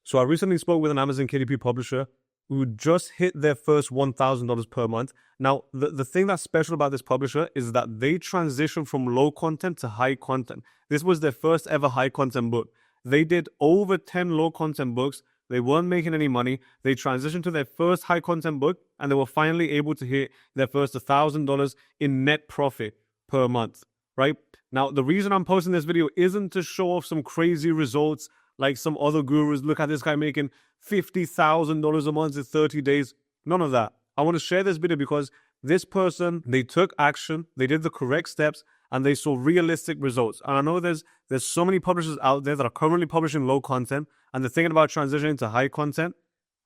So I recently spoke with an Amazon KDP publisher who just hit their first $1,000 per month. Now, the thing that's special about this publisher is that they transitioned from low content to high content. This was their first ever high content book. They did over 10 low content books. They weren't making any money. They transitioned to their first high content book and they were finally able to hit their first $1,000 in net profit per month, right? Now, the reason I'm posting this video isn't to show off some crazy results like some other gurus. Look at this guy making $50,000 a month in 30 days. None of that. I want to share this video because this person, they took action, they did the correct steps, and they saw realistic results. And I know there's so many publishers out there that are currently publishing low content and they're thinking about transitioning to high content.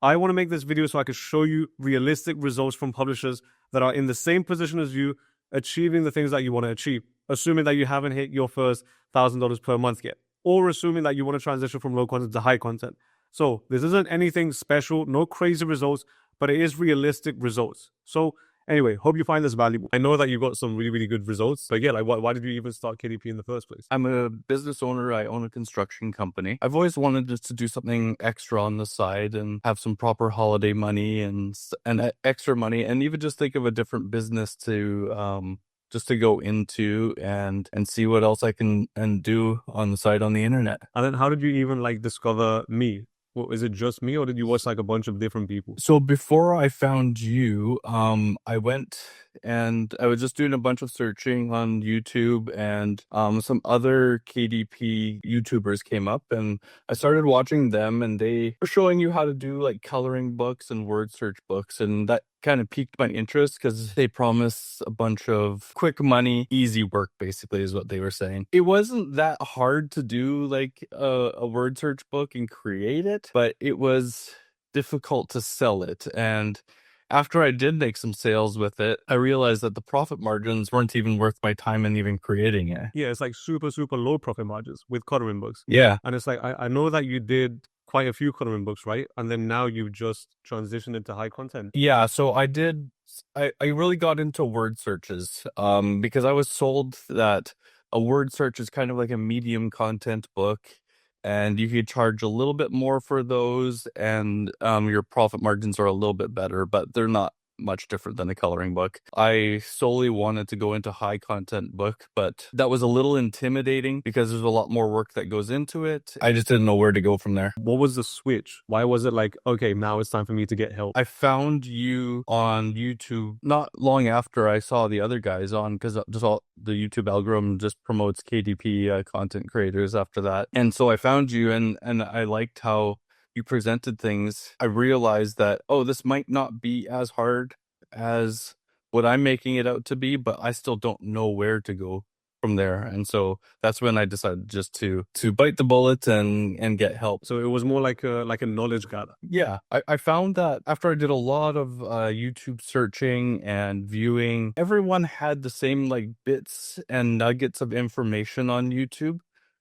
I want to make this video so I can show you realistic results from publishers that are in the same position as you, achieving the things that you want to achieve, assuming that you haven't hit your first $1,000 per month yet, or assuming that you want to transition from low content to high content. So this isn't anything special, no crazy results, but it is realistic results. So anyway, hope you find this valuable. I know that you got some really, really good results, but yeah, like why did you even start KDP in the first place? I'm a business owner. I own a construction company. I've always wanted just to do something extra on the side and have some proper holiday money and extra money, and even just think of a different business to just to go into and see what else I can do on the side on the internet. And then how did you even like discover me? Well, is it just me or did you watch like a bunch of different people? So before I found you, I went and I was just doing a bunch of searching on YouTube, and some other KDP YouTubers came up and I started watching them, and they were showing you how to do like coloring books and word search books, and that kind of piqued my interest because they promise a bunch of quick money, easy work, basically is what they were saying. It wasn't that hard to do like a word search book and create it, but it was difficult to sell it. And after I did make some sales with it, I realized that the profit margins weren't even worth my time in even creating it. Yeah, it's like super, super low profit margins with coloring books. Yeah. And it's like, I know that you did quite a few coloring books, right? And then now you've just transitioned into high content. Yeah, so I really got into word searches because I was sold that a word search is kind of like a medium content book, and you could charge a little bit more for those, and your profit margins are a little bit better, but they're not much different than a coloring book. I solely wanted to go into high content book, but that was a little intimidating because there's a lot more work that goes into it. I just didn't know where to go from there. What was the switch? Why was it like, okay, now it's time for me to get help? I found you on YouTube not long after I saw the other guys on, because just all the YouTube algorithm just promotes KDP content creators after that. And so I found you, and I liked how you presented things. I realized that, oh, this might not be as hard as what I'm making it out to be, but I still don't know where to go from there. And so that's when I decided just to bite the bullet and get help. So it was more like a knowledge gather. Yeah, I found that after I did a lot of YouTube searching and viewing, everyone had the same like bits and nuggets of information on YouTube,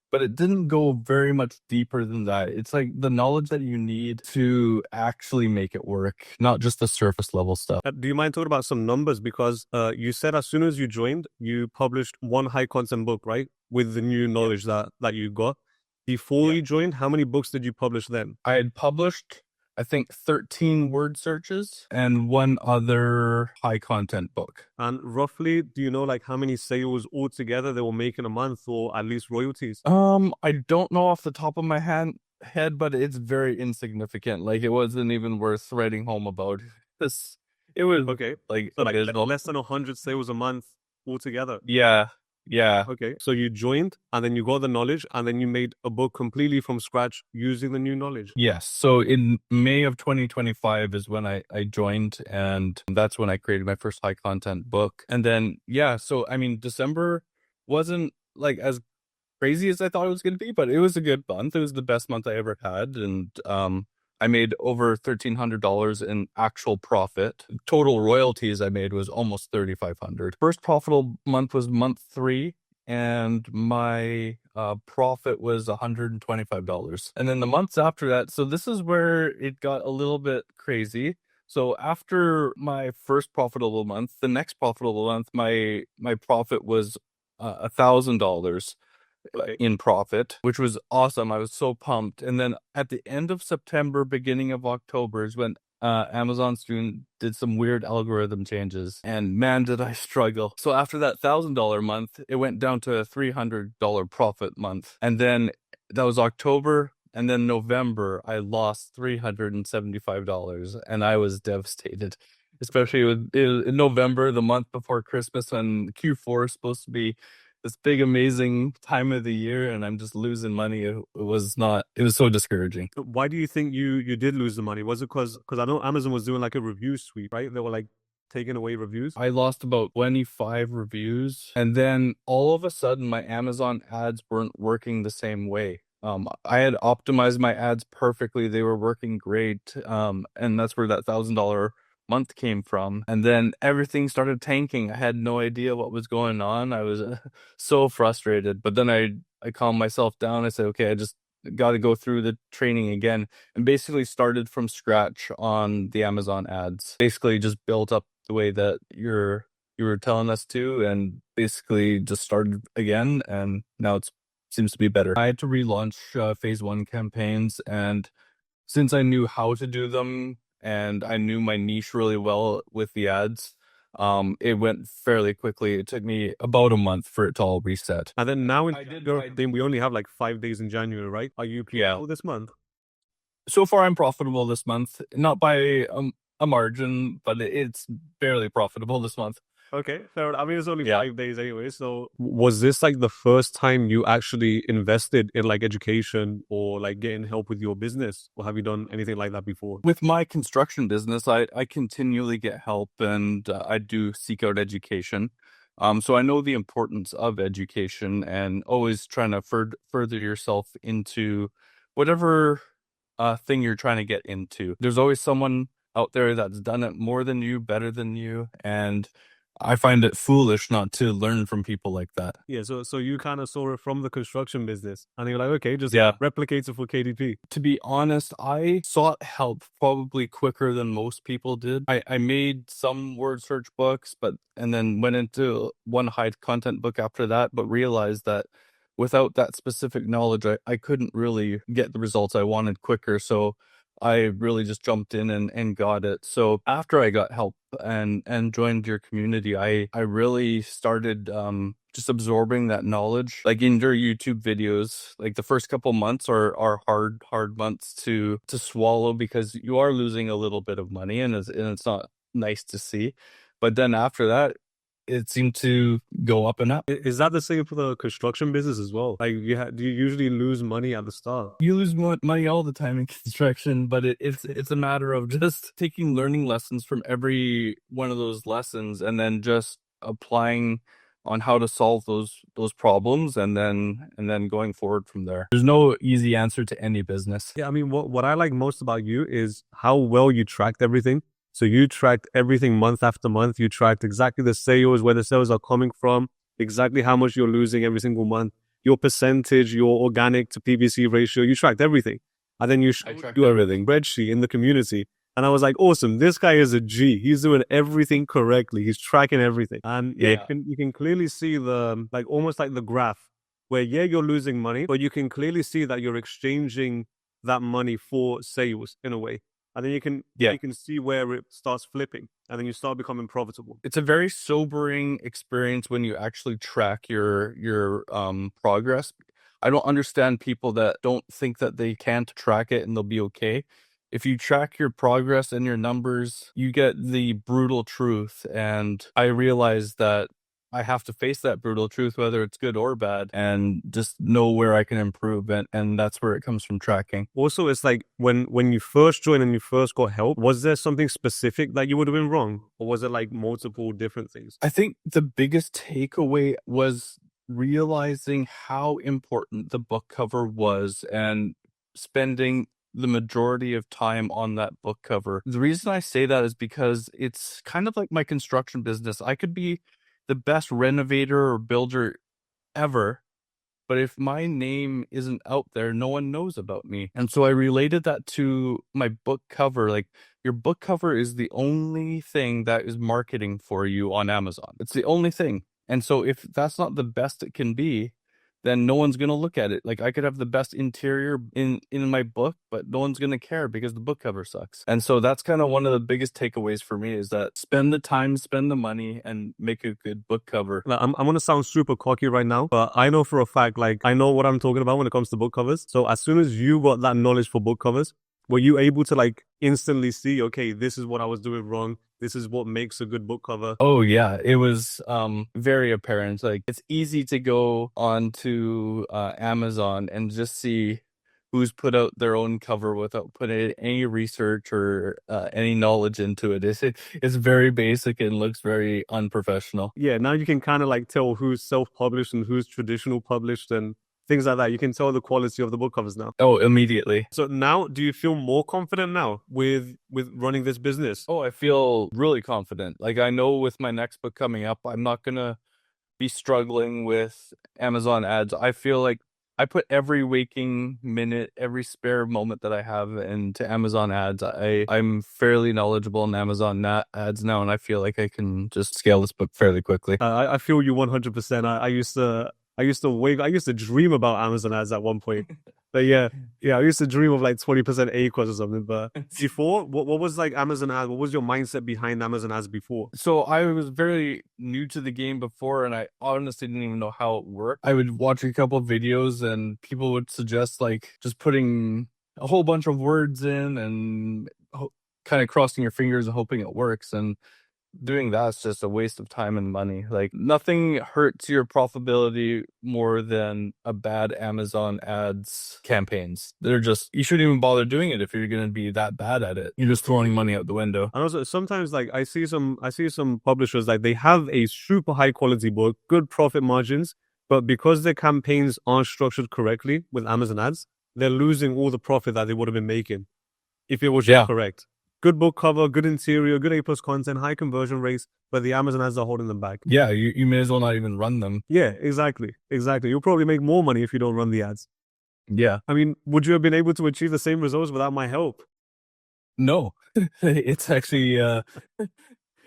but it didn't go very much deeper than that. It's like the knowledge that you need to actually make it work, not just the surface level stuff. Do you mind talking about some numbers? Because you said as soon as you joined, you published one high content book, right? With the new knowledge that you got. Before you joined, how many books did you publish then? I had published, I think, 13 word searches and one other high content book. And roughly, do you know like how many sales altogether they were making a month, or at least royalties? I don't know off the top of my head, but it's very insignificant. Like, it wasn't even worth writing home about. It was okay, like, so like less than 100 sales a month altogether. Yeah. Okay. So you joined and then you got the knowledge and then you made a book completely from scratch using the new knowledge. Yes. So in May of 2025 is when I joined, and that's when I created my first high content book. And then, yeah, so I mean, December wasn't like as crazy as I thought it was going to be, but it was a good month. It was the best month I ever had. And I made over $1,300 in actual profit. Total royalties I made was almost $3,500. First profitable month was month 3, and my profit was $125. And then the months after that, so this is where it got a little bit crazy. So after my first profitable month, the next profitable month, my profit was $1,000. Okay. in profit, which was awesome. I was so pumped. And then at the end of September, beginning of October is when Amazon's did some weird algorithm changes, and man, did I struggle. So after that $1,000 month, it went down to a $300 profit month, and then that was October. And then November, I lost $375, and I was devastated, especially in November, the month before Christmas, when Q4 is supposed to be this big, amazing time of the year, and I'm just losing money. It was so discouraging. Why do you think you did lose the money? Was it because I know Amazon was doing like a review sweep, right? They were like taking away reviews. I lost about 25 reviews, and then all of a sudden my Amazon ads weren't working the same way. I had optimized my ads perfectly. They were working great. And that's where that $1,000 month came from. And then everything started tanking. I had no idea what was going on. I was so frustrated. But then I calmed myself down. I said, okay, I just got to go through the training again, and basically started from scratch on the Amazon ads. Basically just built up the way that you were telling us to, and basically just started again, and now it seems to be better. I had to relaunch phase 1 campaigns, and since I knew how to do them and I knew my niche really well with the ads, it went fairly quickly. It took me about a month for it to all reset. And then now in I did- your I- thing, we only have like 5 days in January, right? Are you profitable this month? So far, I'm profitable this month, not by a margin, but it's barely profitable this month. Okay, fair enough. I mean, it's only Yeah. 5 days anyway. So, was this like the first time you actually invested in like education or like getting help with your business, or have you done anything like that before? With my construction business, I continually get help, and I do seek out education. So I know the importance of education, and always trying to further yourself into whatever thing you're trying to get into. There's always someone out there that's done it more than you, better than you, and I find it foolish not to learn from people like that. Yeah, so you kind of saw it from the construction business, and you're like, okay, just Yeah. replicate it for KDP. To be honest, I sought help probably quicker than most people did. I made some word search books, and then went into one high content book after that, but realized that without that specific knowledge, I couldn't really get the results I wanted quicker. So I really just jumped in and got it. So after I got help and joined your community, I really started just absorbing that knowledge. Like in your YouTube videos, like the first couple months are hard months to swallow, because you are losing a little bit of money, and it's not nice to see. But then after that, it seemed to go up and up. Is that the same for the construction business as well? Like, do you usually lose money at the start? You lose money all the time in construction, but it's a matter of just taking learning lessons from every one of those lessons, and then just applying on how to solve those problems, and then going forward from there. There's no easy answer to any business. Yeah, I mean, what I like most about you is how well you tracked everything. So you tracked everything month after month. You tracked exactly the sales, where the sales are coming from, exactly how much you're losing every single month, your percentage, your organic to PVC ratio. You tracked everything. And then you do everything, spreadsheet in the community. And I was like, awesome, this guy is a G. He's doing everything correctly. He's tracking everything. And Yeah. you can clearly see the, like, almost like the graph where, yeah, you're losing money, but you can clearly see that you're exchanging that money for sales in a way. And then you can see where it starts flipping, and then you start becoming profitable. It's a very sobering experience when you actually track your progress. I don't understand people that don't think that they can't track it and they'll be okay. If you track your progress and your numbers, you get the brutal truth. And I realized that I have to face that brutal truth, whether it's good or bad, and just know where I can improve. And that's where it comes from tracking. Also, it's like when you first joined and you first got help, was there something specific that you would have been wrong? Or was it like multiple different things? I think the biggest takeaway was realizing how important the book cover was, and spending the majority of time on that book cover. The reason I say that is because it's kind of like my construction business. I could be the best renovator or builder ever, but if my name isn't out there, no one knows about me. And so I related that to my book cover. Like, your book cover is the only thing that is marketing for you on Amazon. It's the only thing. And so if that's not the best it can be, then no one's gonna look at it. Like I could have the best interior in my book, but no one's gonna care because the book cover sucks. And so that's kind of one of the biggest takeaways for me is that spend the time, spend the money, and make a good book cover. Now, I'm gonna sound super cocky right now, but I know for a fact, like I know what I'm talking about when it comes to book covers. So as soon as you got that knowledge for book covers, were you able to like instantly see, okay, this is what I was doing wrong. This is what makes a good book cover. Oh yeah, it was very apparent. Like it's easy to go onto Amazon and just see who's put out their own cover without putting any research or any knowledge into it. It's very basic and looks very unprofessional. Yeah, now you can kind of like tell who's self-published and who's traditional published and things like that. You can tell the quality of the book covers now. Oh, immediately. So now, do you feel more confident now with running this business? Oh, I feel really confident. Like I know with my next book coming up, I'm not gonna be struggling with Amazon ads. I feel like I put every waking minute, every spare moment that I have into Amazon ads. I'm fairly knowledgeable in Amazon ads now, and I feel like I can just scale this book fairly quickly. I feel you 100%. I used to dream about Amazon ads at one point. But yeah, I used to dream of like 20% ACOS or something. But before, what was like Amazon ads? What was your mindset behind Amazon ads before? So I was very new to the game before, and I honestly didn't even know how it worked. I would watch a couple of videos, and people would suggest like just putting a whole bunch of words in and kind of crossing your fingers and hoping it works. And doing that's just a waste of time and money. Like nothing hurts your profitability more than a bad Amazon ads campaigns. They're just, you shouldn't even bother doing it if you're going to be that bad at it. You're just throwing money out the window. And also sometimes like I see some publishers like they have a super high quality book, good profit margins, but because their campaigns aren't structured correctly with Amazon ads, they're losing all the profit that they would have been making if it was just correct. Good book cover, good interior, good A+ content, high conversion rates, but the Amazon ads are holding them back. Yeah, you may as well not even run them. Yeah, exactly. You'll probably make more money if you don't run the ads. Yeah. I mean, would you have been able to achieve the same results without my help? No. It's actually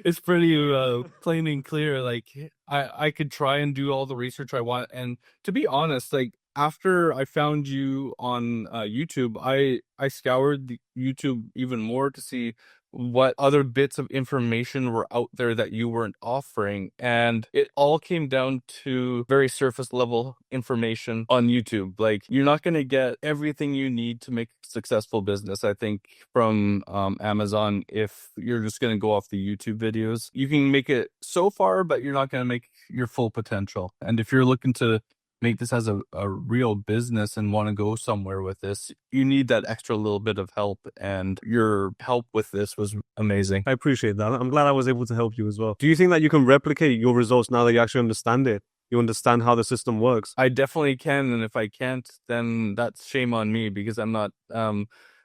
it's pretty plain and clear. Like I could try and do all the research I want, and to be honest, like after I found you on YouTube, I scoured the YouTube even more to see what other bits of information were out there that you weren't offering, and it all came down to very surface level information on YouTube. Like you're not going to get everything you need to make a successful business, I think, from Amazon if you're just going to go off the YouTube videos. You can make it so far, but you're not going to make your full potential. And if you're looking to make this as a real business and want to go somewhere with this, you need that extra little bit of help, and your help with this was amazing. I appreciate that. I'm glad I was able to help you as well. Do you think that you can replicate your results now that you actually understand it? You understand how the system works? I definitely can, and if I can't, then that's shame on me because I'm not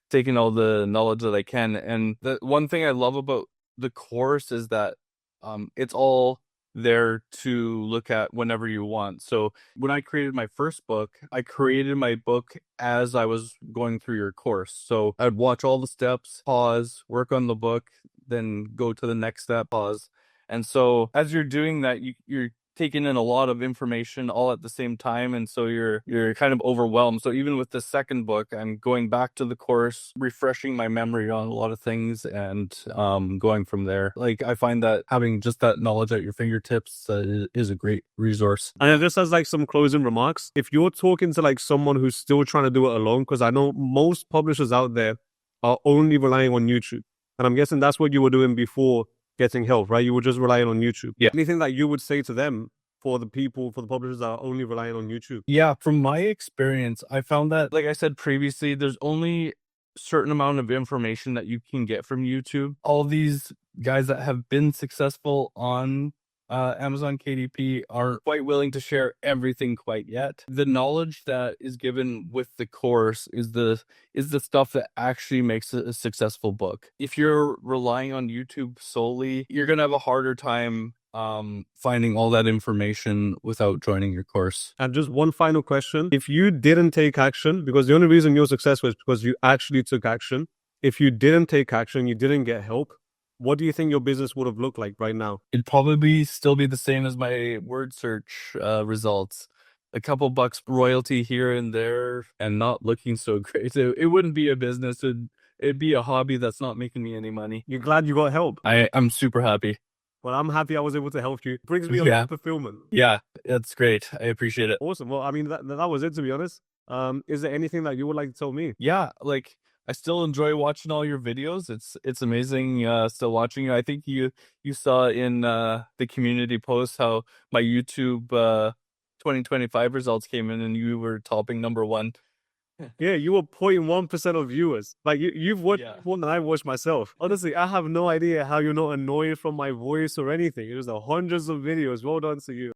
taking all the knowledge that I can. And the one thing I love about the course is that it's all there to look at whenever you want. So when I created my first book, I created my book as I was going through your course. So I'd watch all the steps, pause, work on the book, then go to the next step, pause. And so as you're doing that, you're taking in a lot of information all at the same time, and so you're kind of overwhelmed. So even with the second book, I'm going back to the course, refreshing my memory on a lot of things, and going from there. Like I find that having just that knowledge at your fingertips is a great resource. And just as like some closing remarks, if you're talking to like someone who's still trying to do it alone, because I know most publishers out there are only relying on YouTube, and I'm guessing that's what you were doing before getting help, right? You were just relying on YouTube. Yeah. Anything that you would say to them for the publishers that are only relying on YouTube? Yeah, from my experience, I found that, like I said previously, there's only certain amount of information that you can get from YouTube. All these guys that have been successful on Amazon KDP aren't quite willing to share everything quite yet. The knowledge that is given with the course is the stuff that actually makes it a successful book. If you're relying on YouTube solely, you're gonna have a harder time finding all that information without joining your course. And just one final question. If you didn't take action, because the only reason you're successful is because you actually took action. If you didn't take action, you didn't get help, what do you think your business would have looked like right now? It'd probably still be the same as my word search results. a couple bucks royalty here and there and not looking so great, it wouldn't be a business. It'd be a hobby that's not making me any money. You're glad you got help. I'm super happy. Well, I'm happy I was able to help you. It brings me a lot Yeah. of fulfillment. Yeah, it's great. I appreciate it. Awesome. Well, I mean, that was it, to be honest. Is there anything that you would like to tell me? Yeah, like I still enjoy watching all your videos. It's amazing still watching you. I think you saw in the community post how my YouTube 2025 results came in and you were topping #1. Yeah, you were 0.1% of viewers. Like you've watched Yeah. more than I watched myself. Honestly, I have no idea how you're not annoyed from my voice or anything. It was the hundreds of videos. Well done to you.